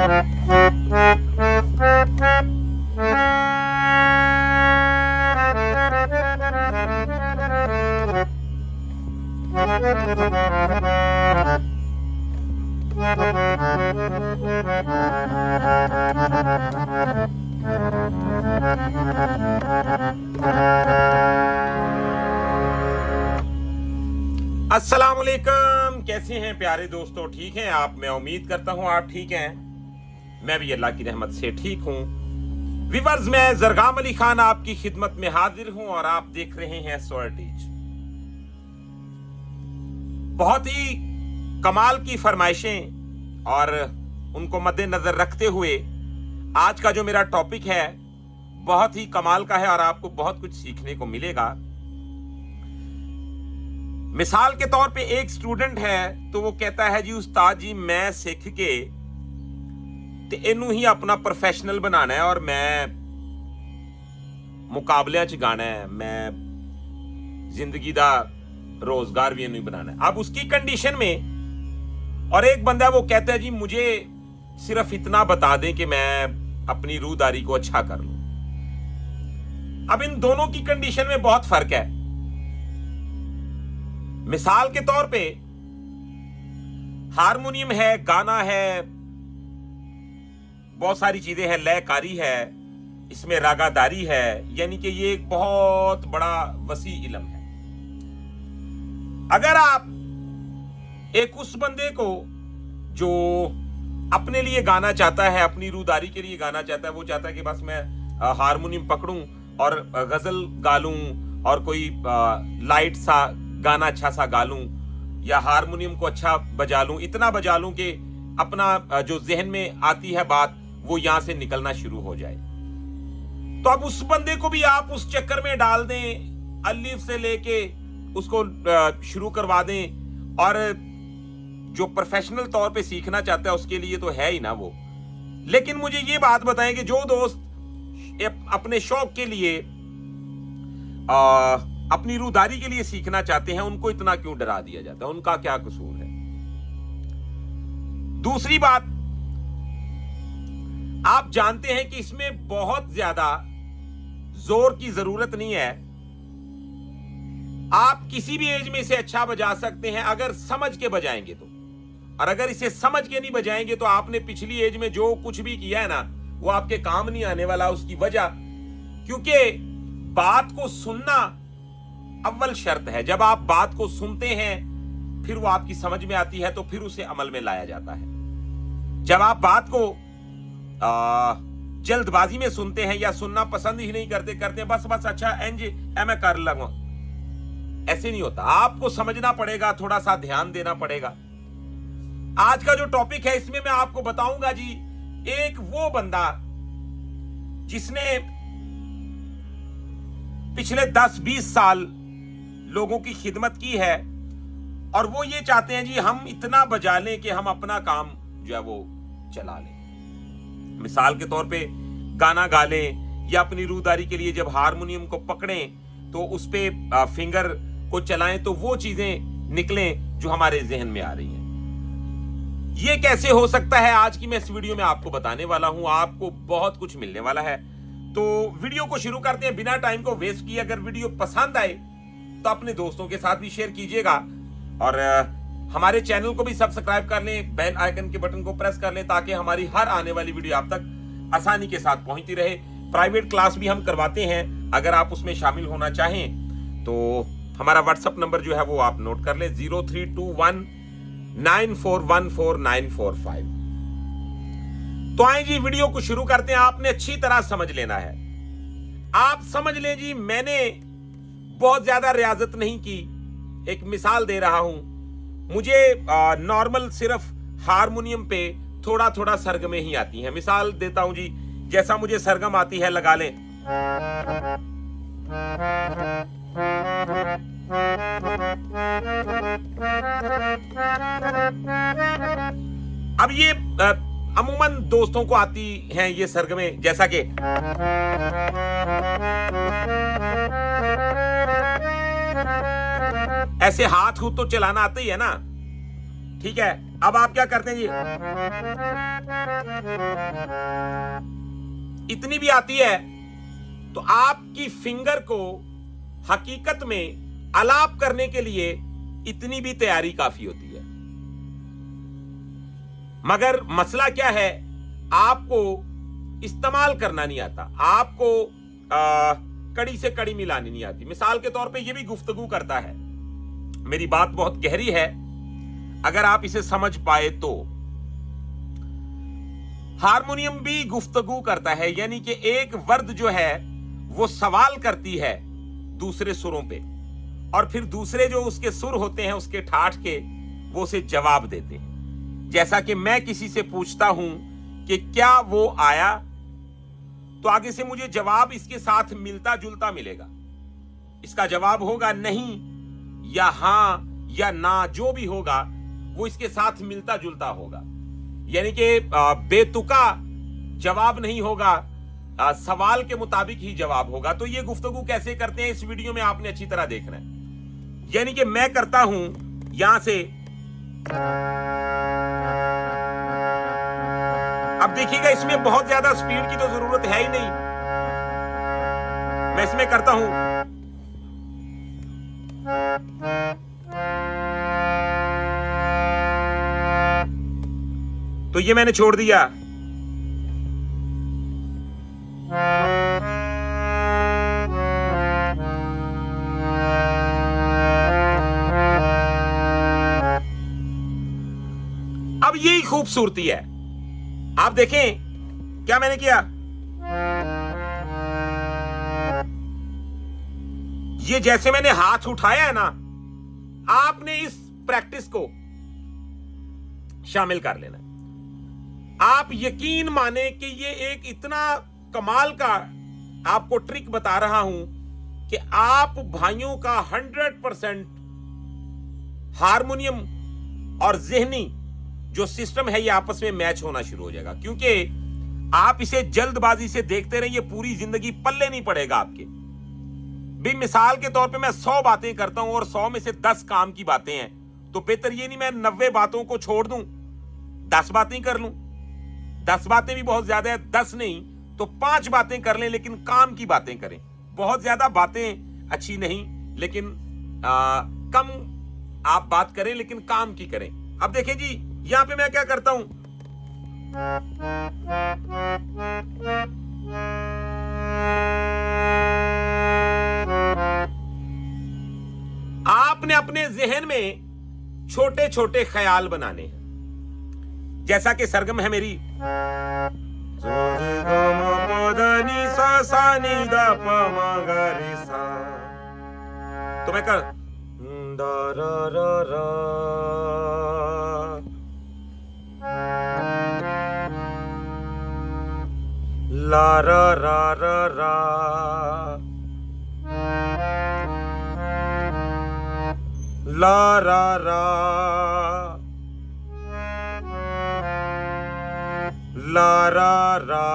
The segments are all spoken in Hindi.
अस्सलाम वालेकुम, कैसे हैं प्यारे दोस्तों? ठीक हैं आप? मैं उम्मीद करता हूं आप ठीक हैं। मैं भी अल्लाह की रहमत से ठीक हूं। व्यूअर्स, मैं जरगाम अली खान आपकी खिदमत में हाजिर हूं और आप देख रहे हैं सॉर्टेज। बहुत ही कमाल की फरमाइशें और उनको मद्देनजर रखते हुए आज का जो मेरा टॉपिक है बहुत ही कमाल का है और आपको बहुत कुछ सीखने को मिलेगा। मिसाल के तौर पे एक स्टूडेंट है तो वो कहता है जी उस्ताद जी मैं सीख के ते इनू ही अपना प्रोफेशनल बनाना है और मैं मुकाबलियां च गाना है, मैं जिंदगी दा रोजगार भी इनू ही बनाना है। अब उसकी कंडीशन में और एक बंदा वो कहता है जी मुझे सिर्फ इतना बता दें कि मैं अपनी रूहदारी को अच्छा कर लूं। अब इन दोनों की कंडीशन में बहुत फर्क है। मिसाल के तौर पे हारमोनियम है, गाना है, बहुत सारी चीजें हैं, लयकारी है, इसमें रागादारी है, यानी कि ये एक बहुत बड़ा वसी इल्म है। अगर आप एक उस बंदे को जो अपने लिए गाना चाहता है, अपनी रूहदारी के लिए गाना चाहता है, वो चाहता है कि बस मैं हारमोनियम पकड़ूं और गजल गा लूं और कोई लाइट सा गाना अच्छा सा गा लूं या हारमोनियम को अच्छा बजा लूं, इतना बजा लूं कि अपना जो जहन में आती है बात वो यहां से निकलना शुरू हो जाए। तो अब उस बंदे को भी आप उस चक्कर में डाल दें, अलिफ से लेके उसको शुरू करवा दें और जो प्रोफेशनल तौर पे सीखना चाहता है उसके लिए तो है ही ना वो। लेकिन मुझे ये बात बताएं कि जो दोस्त अपने शौक के लिए अपनी रूहदारी के लिए सीखना चाहते हैं उनको इतना क्यों डरा दिया जाता है? उनका क्या कसूर है? दूसरी बात, आप जानते हैं कि इसमें बहुत ज्यादा जोर की जरूरत नहीं है। आप किसी भी एज में इसे अच्छा बजा सकते हैं अगर समझ के बजाएंगे तो। और अगर इसे समझ के नहीं बजाएंगे तो आपने पिछली एज में जो कुछ भी किया है ना वो आपके काम नहीं आने वाला। उसकी वजह क्योंकि बात को सुनना अव्वल शर्त है। जब आप बात को सुनते हैं फिर वो आपकी समझ में आती है तो फिर उसे अमल में लाया जाता है। जब आप बात को जल्दबाजी में सुनते हैं या सुनना पसंद ही नहीं करते बस अच्छा एंज मैं कर लूंगा, ऐसे नहीं होता। आपको समझना पड़ेगा, थोड़ा सा ध्यान देना पड़ेगा। आज का जो टॉपिक है इसमें मैं आपको बताऊंगा जी एक वो बंदा जिसने पिछले 10-20 साल लोगों की खिदमत की है और वो ये चाहते हैं जी हम इतना बजा लें कि हम अपना काम जो है वो चला लें। मिसाल के तौर पे गाना गा लें या अपनी रूहदारी के लिए जब हारमोनियम को पकड़ें तो उस पे फिंगर को चलाएं तो वो चीजें निकलें जो हमारे जहन में आ रही हैं। ये कैसे हो सकता है आज की मैं इस वीडियो में आपको बताने वाला हूं। आपको बहुत कुछ मिलने वाला है। तो वीडियो को शुरू करते हैं बिना टाइम को वेस्ट किए। अगर वीडियो पसंद आए तो अपने दोस्तों के साथ भी शेयर कीजिएगा और हमारे चैनल को भी सब्सक्राइब कर लें, बेल आइकन के बटन को प्रेस कर लें ताकि हमारी हर आने वाली वीडियो आप तक आसानी के साथ पहुंचती रहे। प्राइवेट क्लास भी हम करवाते हैं, अगर आप उसमें शामिल होना चाहें तो हमारा व्हाट्सएप नंबर जो है वो आप नोट कर लें 0321941495। तो आए जी वीडियो को शुरू करते हैं। आपने अच्छी तरह समझ लेना है। आप समझ लें जी मैंने बहुत ज्यादा रियाजत नहीं की। एक मिसाल दे रहा हूं, मुझे नॉर्मल सिर्फ हारमोनियम पे थोड़ा थोड़ा सरगमें ही आती हैं। मिसाल देता हूं जी, जैसा मुझे सरगम आती है लगा लें। अब ये अमूमन दोस्तों को आती हैं ये सरगमें, जैसा कि ऐसे हाथ तो चलाना आता ही है ना, ठीक है, अब आप क्या करते हैं जी, इतनी भी आती है तो आपकी फिंगर को हकीकत में आलाप करने के लिए इतनी भी तैयारी काफी होती है। मगर मसला क्या है, आपको इस्तेमाल करना नहीं आता, आपको कड़ी से कड़ी मिलानी नहीं आती। मिसाल के तौर पे ये भी गुफ्तगू करता है, मेरी बात बहुत गहरी है, अगर आप इसे समझ पाए तो। हारमोनियम भी गुफ्तगू करता है, यानी कि एक वर्ड जो है वो सवाल करती है दूसरे सुरों पे, और फिर दूसरे जो उसके सुर होते हैं उसके ठाठ के, वो उसे जवाब देते हैं। जैसा कि मैं किसी से पूछता हूं कि क्या वो आया, तो आगे से मुझे जवाब इसके साथ मिलता जुलता मिलेगा। इसका जवाब होगा नहीं या हां या ना, जो भी होगा वो इसके साथ मिलता जुलता होगा, यानी कि बेतुका जवाब नहीं होगा, सवाल के मुताबिक ही जवाब होगा। तो ये गुफ्तगू कैसे करते हैं इस वीडियो में आपने अच्छी तरह देखना है। यानी कि मैं करता हूं यहां से, अब देखिएगा इसमें बहुत ज्यादा स्पीड की तो जरूरत है ही नहीं, मैं इसमें करता हूं तो ये मैंने छोड़ दिया, अब यही खूबसूरती है। आप देखें क्या मैंने किया, ये जैसे मैंने हाथ उठाया है ना, आपने इस प्रैक्टिस को शामिल कर लेना। आप यकीन माने कि ये एक इतना कमाल का आपको ट्रिक बता रहा हूं कि आप भाइयों का 100% हारमोनियम और ज़हनी जो सिस्टम है ये आपस में मैच होना शुरू हो जाएगा। क्योंकि आप इसे जल्दबाजी से देखते रहिए, पूरी जिंदगी पल्ले नहीं पड़ेगा आपके भी। मिसाल के तौर पे मैं 100 बातें करता हूं और 100 में से 10 काम की बातें हैं, तो बेहतर ये नहीं मैं 90 बातों को छोड़ दूं, 10 बातें कर लूं। 10 बातें भी बहुत ज्यादा है, 10 नहीं तो 5 बातें कर लें, लेकिन काम की बातें करें। बहुत ज्यादा बातें अच्छी नहीं, लेकिन कम आप बात करें लेकिन काम की करें। अब देखिए जी, यहां पे मैं क्या करता हूं, आपने अपने जहन में छोटे छोटे ख्याल बनाने हैं। जैसा कि सरगम है मेरी, तो मैं कर ला रा रा रा रा, ला रा रा, ला रा रा,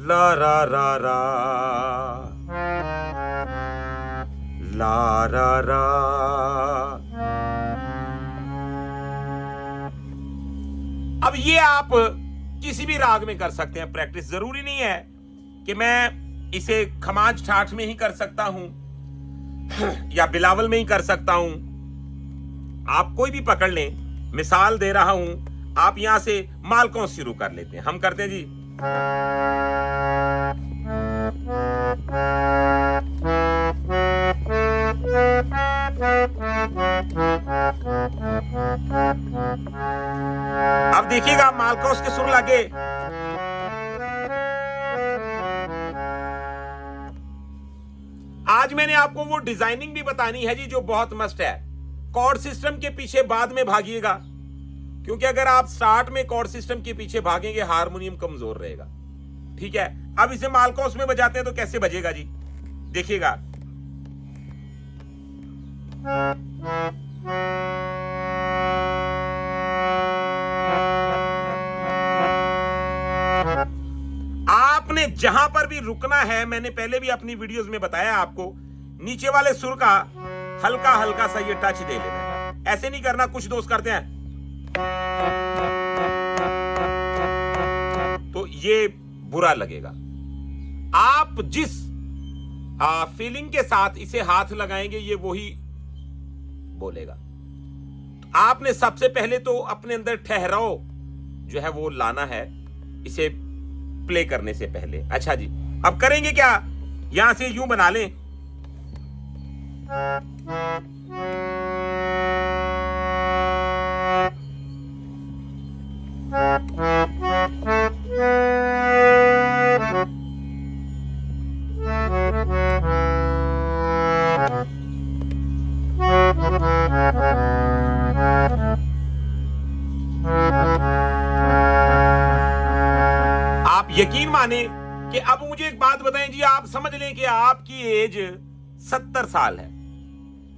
ला रा रा रा, ला रा रा। अब ये आप किसी भी राग में कर सकते हैं प्रैक्टिस, जरूरी नहीं है कि मैं इसे खमाज ठाठ में ही कर सकता हूं या बिलावल में ही कर सकता हूं। आप कोई भी पकड़ लें, मिसाल दे रहा हूं, आप यहां से मालकों शुरू कर लेते हैं। हम करते हैं जी, अब देखिएगा मालकोस के सुर लगे, आज मैंने आपको वो डिजाइनिंग भी बतानी है जी जो बहुत मस्ट है। कॉर्ड सिस्टम के पीछे बाद में भागिएगा, क्योंकि अगर आप स्टार्ट में कॉर्ड सिस्टम के पीछे भागेंगे हारमोनियम कमजोर रहेगा। ठीक है, अब इसे मालकोस में बजाते हैं तो कैसे बजेगा जी, देखिएगा। आपने जहां पर भी रुकना है, मैंने पहले भी अपनी वीडियोस में बताया आपको, नीचे वाले सुर का हल्का हल्का सा ये टच दे लेना है। ऐसे नहीं करना, कुछ दोस्त करते हैं तो ये बुरा लगेगा। आप जिस फीलिंग के साथ इसे हाथ लगाएंगे ये वही बोलेगा। आपने सबसे पहले तो अपने अंदर ठहराव जो है वो लाना है इसे प्ले करने से पहले। अच्छा जी, अब करेंगे क्या, यहां से यूं बना लें, आप यकीन माने कि अब मुझे एक बात बताएं जी, आप समझ लें कि आपकी एज 70 साल है।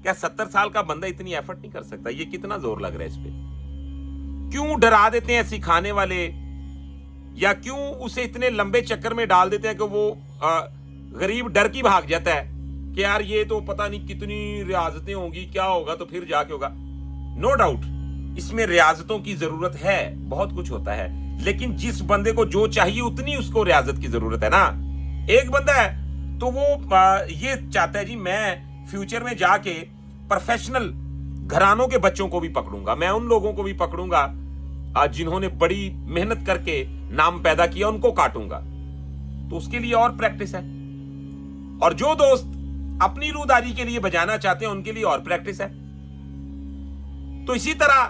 क्या 70 साल का बंदा इतनी एफर्ट नहीं कर सकता? ये कितना जोर लग रहा है इस पे? क्यों डरा देते हैं सिखाने वाले, या क्यों उसे इतने लंबे चक्कर में डाल देते हैं कि वो गरीब डर की भाग जाता है कि यार ये तो पता नहीं कितनी रियाजतें होंगी, क्या होगा, तो फिर जाके होगा। नो डाउट इसमें रियाजतों की जरूरत है, बहुत कुछ होता है, लेकिन जिस बंदे को जो चाहिए उतनी उसको रियाजत की जरूरत है ना। एक बंदा है तो वो ये चाहता है जी मैं फ्यूचर में जाके प्रोफेशनल घरानों के बच्चों को भी पकड़ूंगा, मैं उन लोगों को भी पकड़ूंगा जिन्होंने बड़ी मेहनत करके नाम पैदा किया, उनको काटूंगा। तो उसके लिए और प्रैक्टिस है। और जो दोस्त अपनी रूदारी के लिए बजाना चाहते हैं उनके लिए और प्रैक्टिस है। तो इसी तरह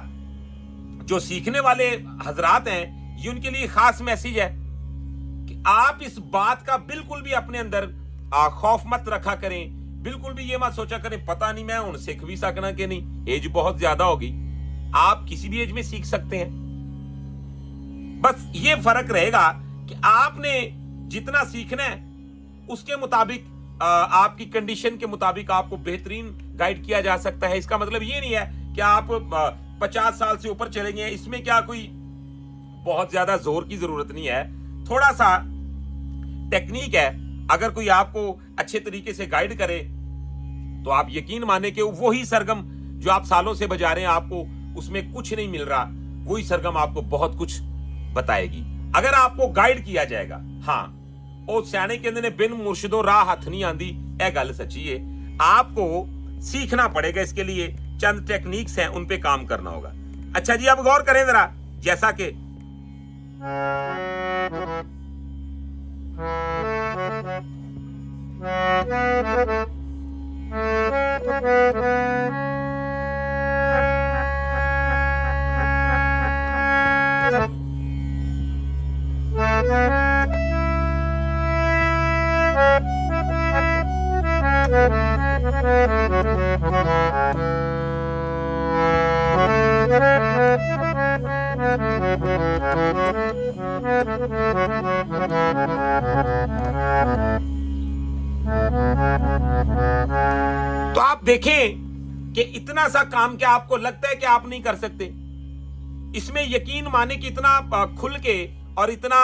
जो सीखने वाले हजरात हैं, ये उनके लिए खास मैसेज है कि आप इस बात का बिल्कुल भी अपने अंदर खौफ मत रखा करें, बिल्कुल भी ये मत सोचा करें पता नहीं मैं उन सीख भी सकना कि नहीं, एज बहुत ज्यादा होगी। आप किसी भी एज में सीख सकते हैं, बस ये फर्क रहेगा कि आपने जितना सीखना है उसके मुताबिक आपकी कंडीशन के मुताबिक आपको बेहतरीन गाइड किया जा सकता है। इसका मतलब ये नहीं है कि आप 50 साल से ऊपर चले गए, इसमें क्या कोई बहुत ज्यादा जोर की जरूरत नहीं है, थोड़ा सा टेक्निक है। अगर कोई आपको अच्छे तरीके से गाइड करे तो आप यकीन माने कि वही सरगम जो आप सालों से बजा रहे हैं, आपको उसमें कुछ नहीं मिल रहा, वही सरगम आपको बहुत कुछ बताएगी अगर आपको गाइड किया जाएगा। हाँ, ਉਹ ਸਿਆਣੇ ਕਹਿੰਦੇ ਨੇ बिन मुर्शिदों राह हथ नहीं आंदी, यह गल सच्ची है। आपको सीखना पड़ेगा, इसके लिए चंद टेक्निक्स हैं, उन पे काम करना होगा। अच्छा जी, अब गौर करें जरा, जैसा कि तो आप देखें कि इतना सा काम क्या आपको लगता है कि आप नहीं कर सकते? इसमें यकीन माने कि इतना खुल के और इतना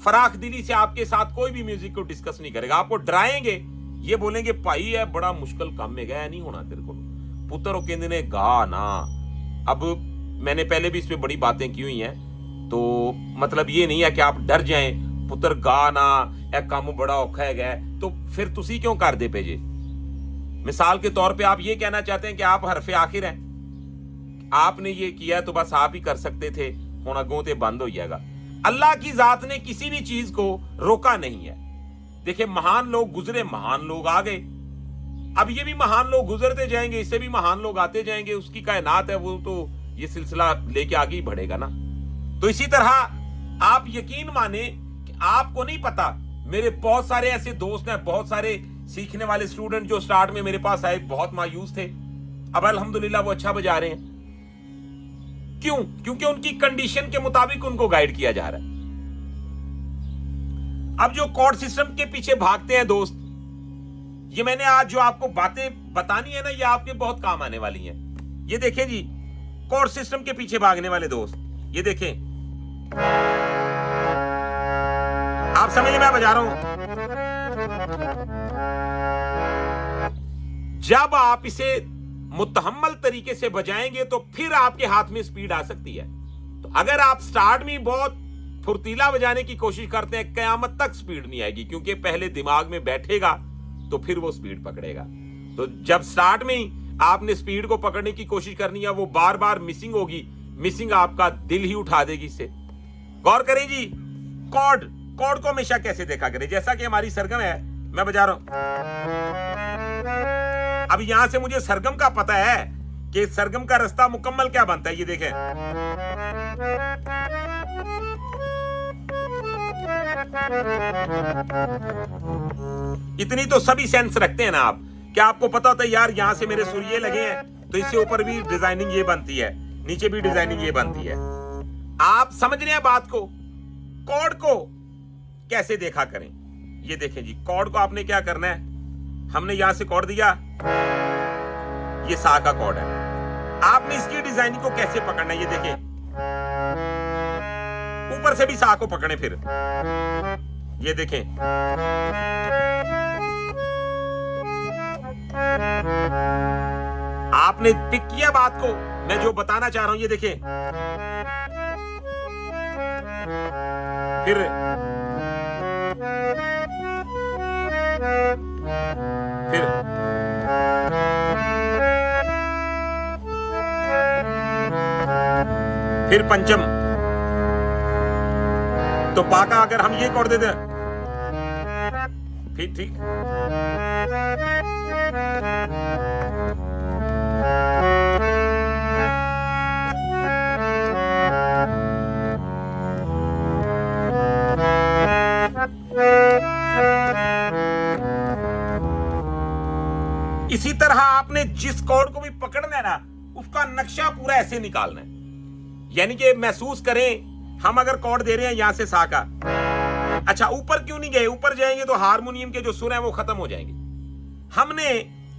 फराख दिली से आपके साथ कोई भी म्यूजिक को डिस्कस नहीं करेगा। आपको डराएंगे, ये बोलेंगे भाई है बड़ा मुश्किल काम है, गया नहीं होना तेरे को पुत्र कहते ने गा ना। अब मैंने पहले भी इस पे बड़ी बातें की हुई हैं, तो मतलब ये नहीं है कि आप डर जाएं पुत्र गा ना, यह काम बड़ा औखा है, तो फिर तुसी क्यों कर दे पेजे। मिसाल के तौर पे आप ये कहना चाहते हैं कि आप हरफे आखिर हैं, आपने ये किया तो बस आप ही कर सकते थे, होना गोते बंद हो जाएगा। अल्लाह की जात ने किसी भी चीज को रोका नहीं है। देखिए, महान लोग गुजरे, महान लोग आ गए, अब ये भी महान लोग गुजरते जाएंगे, इससे भी महान लोग आते जाएंगे, उसकी कायनात है, वो तो ये सिलसिला लेके आगे ही बढ़ेगा ना। तो इसी तरह आप यकीन माने कि आपको नहीं पता, मेरे बहुत सारे ऐसे दोस्त हैं, बहुत सारे सीखने वाले स्टूडेंट जो स्टार्ट में मेरे पास आए, बहुत मायूस थे, अब अल्हम्दुलिल्लाह वो अच्छा बजा रहे हैं। क्यों? क्योंकि उनकी कंडीशन के मुताबिक उनको गाइड किया जा रहा है। अब जो कॉर्ड सिस्टम के पीछे भागते हैं दोस्त, ये मैंने आज जो आपको बातें बतानी है ना, ये आपके बहुत काम आने वाली हैं। ये देखें जी, कॉर्ड सिस्टम के पीछे भागने वाले दोस्त, ये देखें, आप समझ लें मैं बजा रहा हूं। जब आप इसे मुतहम्मल तरीके से बजाएंगे तो फिर आपके हाथ में स्पीड आ सकती है। तो अगर आप स्टार्ट में बहुत फुर्तीला बजाने की कोशिश करते हैं, कयामत तक स्पीड नहीं आएगी, क्योंकि पहले दिमाग में बैठेगा तो फिर वो स्पीड पकड़ेगा। तो जब स्टार्ट में ही आपने स्पीड को पकड़ने की कोशिश करनी है, वो बार बार मिसिंग होगी, मिसिंग आपका दिल ही उठा देगी इससे। गौर करें जी, कॉर्ड को हमेशा कैसे देखा करें। जैसा कि हमारी सरगम है, मैं बजा रहा हूं, अब यहां से मुझे सरगम का पता है कि सरगम का रास्ता मुकम्मल क्या बनता है। ये देखें, इतनी तो सभी सेंस रखते हैं ना आप। क्या आपको पता होता है यार, यहां से मेरे सुर ये लगे हैं तो इससे ऊपर भी डिजाइनिंग ये बनती है, नीचे भी डिजाइनिंग ये बनती है। आप समझ रहे हैं बात को। कॉर्ड को कैसे देखा करें, ये देखें जी। कॉर्ड को आपने क्या करना है, हमने यहां से कॉर्ड दिया, ये सा का कॉर्ड है। आपने इसकी डिजाइनिंग को कैसे पकड़ना है, ये देखिए, ऊपर से भी सा को पकड़े, फिर ये देखें, आपने पिक किया बात को, मैं जो बताना चाह रहा हूं, ये देखें, फिर पंचम। तो पा का अगर हम ये कॉर्ड दे दें, फिर ठीक, इसी तरह आपने जिस कॉर्ड को भी पकड़ना है ना, उसका नक्शा पूरा ऐसे निकालना है। यानी कि महसूस करें, हम अगर कॉर्ड दे रहे हैं यहां से सा का, अच्छा ऊपर क्यों नहीं गए, ऊपर जाएंगे तो हारमोनियम के जो सुर हैं वो खत्म हो जाएंगे। हमने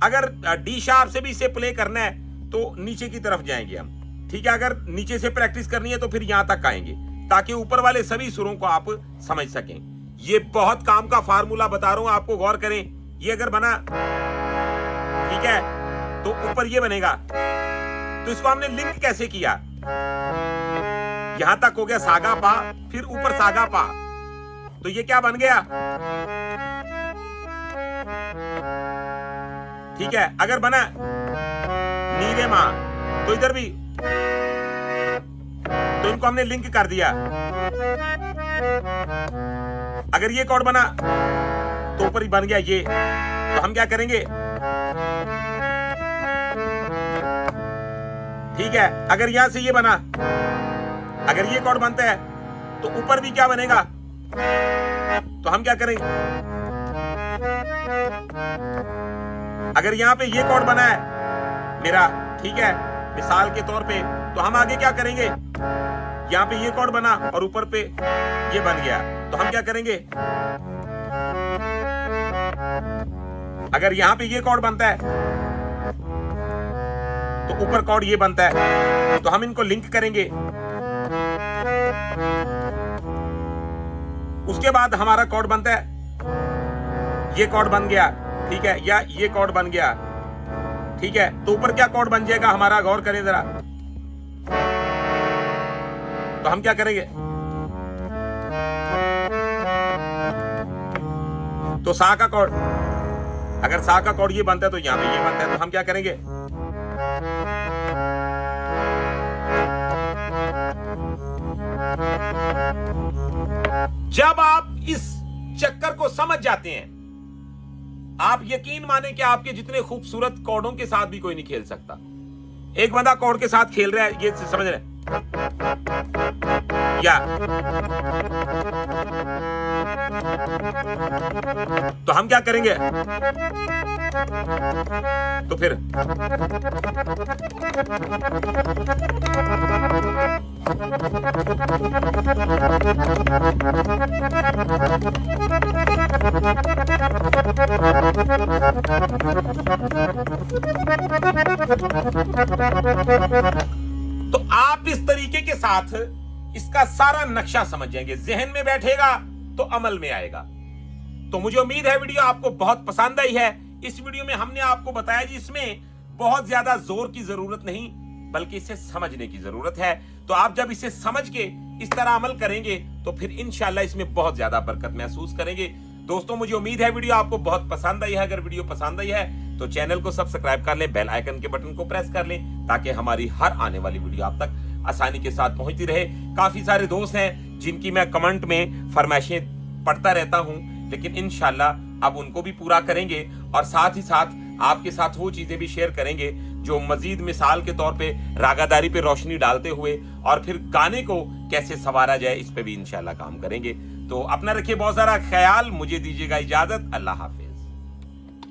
अगर डी शार्प से भी इसे प्ले करना है तो नीचे की तरफ जाएंगे हम, ठीक है। अगर नीचे से प्रैक्टिस करनी है तो फिर यहां तक आएंगे, ताकि ऊपर वाले सभी सुरों को आप समझ सकें। ये बहुत काम का फार्मूला बता रहा हूं आपको, गौर करें। ये अगर बना, ठीक है, तो ऊपर ये बनेगा। तो इसको हमने लिंक कैसे किया, यहां तक हो गया सागा पा, फिर ऊपर सागा पा, तो ये क्या बन गया, ठीक है। अगर बना नीरे मां, तो इधर भी, तो इनको हमने लिंक कर दिया। अगर ये कॉर्ड बना तो ऊपर ही बन गया ये, तो हम क्या करेंगे, ठीक है। अगर यहां से ये बना, अगर ये कॉर्ड बनता है तो ऊपर भी क्या बनेगा, तो हम क्या करेंगे, अगर यहां पे ये कॉर्ड बना है मेरा, ठीक है, मिसाल के तौर पे, तो हम आगे क्या करेंगे, यहां पे ये कॉर्ड बना और ऊपर पे ये बन गया, तो हम क्या करेंगे, अगर यहां पे ये कॉर्ड बनता है तो ऊपर कॉर्ड ये बनता है, तो हम इनको लिंक करेंगे। उसके बाद हमारा कॉर्ड बनता है, ये कॉर्ड बन गया, ठीक है, या ये कॉर्ड बन गया, ठीक है। तो ऊपर क्या कॉर्ड बन जाएगा हमारा, गौर करें जरा। तो हम क्या करेंगे, तो सा का कॉर्ड, अगर सा का कॉर्ड ये बनता है तो यहां पे ये बनता है, तो हम क्या करेंगे, जब आप इस चक्कर को समझ जाते हैं, आप यकीन माने कि आपके जितने खूबसूरत कॉर्डों के साथ भी कोई नहीं खेल सकता। एक बंदा कॉर्ड के साथ खेल रहा है, ये समझ रहे हैं, या तो हम क्या करेंगे, तो फिर तो आप इस तरीके के साथ इसका सारा नक्शा समझ जाएंगे, जहन में बैठेगा तो अमल में आएगा। तो मुझे उम्मीद है वीडियो आपको बहुत पसंद आई है। इस वीडियो में हमने आपको बताया जी, इसमें बहुत ज्यादा जोर की जरूरत नहीं, बल्कि इसे समझने की जरूरत है। तो आप जब इसे समझ के इस तरह अमल करेंगे तो फिर इंशाल्लाह इसमें बहुत ज्यादा बरकत महसूस करेंगे। दोस्तों, मुझे उम्मीद है वीडियो आपको बहुत पसंद आई है। अगर वीडियो पसंद आई है तो चैनल को सब्सक्राइब कर लें, बेल आइकन के बटन को प्रेस कर लें, ताकि हमारी हर आने वाली वीडियो आप तक आसानी के साथ पहुंचती रहे। काफी सारे दोस्त हैं जिनकी मैं कमेंट में फरमाइशें पढ़ता रहता हूं, लेकिन इंशाल्लाह अब उनको भी पूरा करेंगे और साथ ही साथ आपके साथ वो चीजें भी शेयर करेंगे जो मजीद मिसाल के तौर पे रागादारी पे रोशनी डालते हुए और फिर गाने को कैसे संवारा जाए, इस पे भी इंशाल्लाह काम करेंगे। तो अपना रखिए बहुत सारा ख्याल, मुझे दीजिएगा इजाजत। अल्लाह हाफिज।